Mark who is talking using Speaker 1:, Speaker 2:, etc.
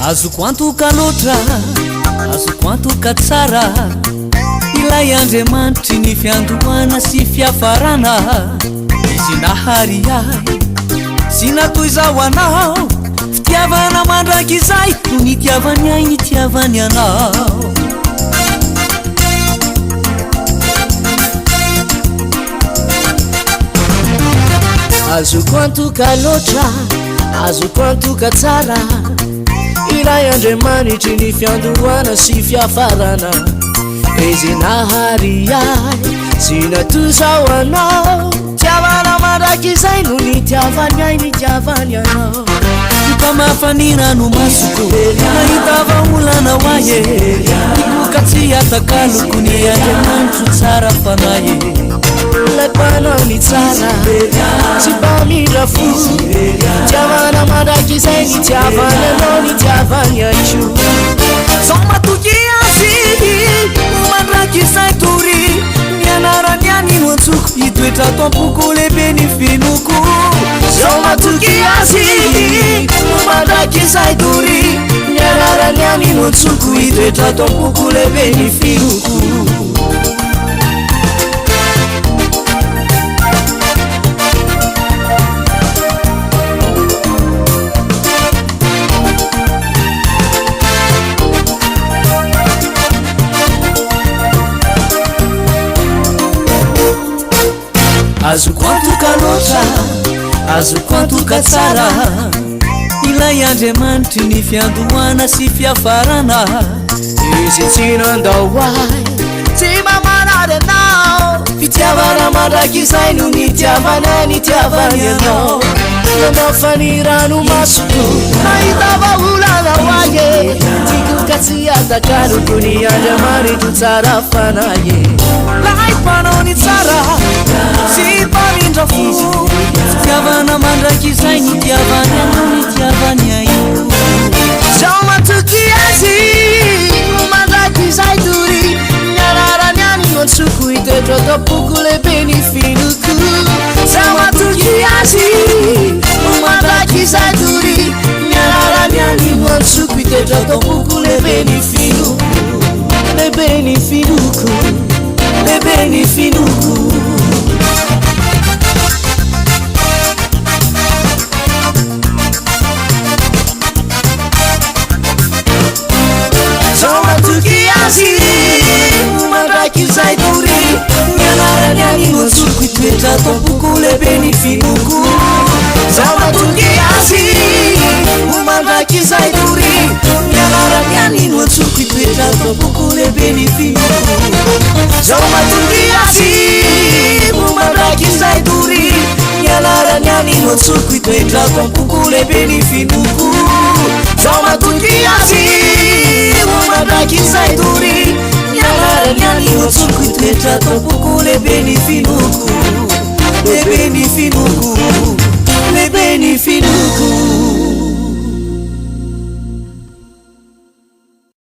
Speaker 1: azoko antoka loatra azoko antoka tsara ilay andriamanitry ny fiandohana sy fiafarana izy nahary ahy sy natoy zao anao fitiavana mandraky izay no nitiavany ahy nitiavany anao azoko antoka loatra azoko antoka tsara ilay andriamanitry ny fiandohana sy fiafarana izy nahary ahy sy natoy zao anao tiavana mandraky izay no nitiavany ahy nitiavany anao mpamafanina no masoko nahitava olana hoaye nikoka tsy atakaloko ny andriamanitry tsara fanaye lapanao ny tsara tsy mpamindra fo tiavana mandraky izay nitiavany anao nitiavany aiko zao matoky azy mandraky izay tory mianarany any no antsoko hitoetra tampoko lehibe ny finoko zao matoky azy mandraky izay tory mianarany any no antsoko hitoetra tampoko lehibe ny finoko azoko antoka loatra azoko antoka tsara ilay andriamanitry ny fiandohana sy fiafarana izy tsy nandao ahy tsy mamanary anao fitiavana mandraky izay no nitiavany ahy nitiavany anao nanafany rano masoko nahitava olana hoaye tikoka tsy atakaloko ny andriamanitry tsara fanaye lahy mpanao ny tsara sy mpamindra fo fitiavana mandraky izay nitiavany anao nitiavany aio zao matoky azy mandraky izay tory mianarany any no antsoko hitoetra tampoko lehibe ny finoko zao matoky azy mandraky izay tory mianarany any no antsoko hitoetra tampoko lehibe ny finoko lehibe ny finoko lehibe ny finoko zao matoky azy mandraky izay tory mianarany any no antsoko hitoetra tampoko lehibe ny finoko zao matoky azy mandraky izay tory mianarany any no antsoko hitoetra tampoko lehibe ny finoko zao matoky azy mandraky izay tory mianarany any no antsoko hitoetra tampoko lehibe ny finoko zao matoky azy mandraky izay tory mianarany any no antsoko hitoetra tampoko lehibe ny finoko lehibe ny finoko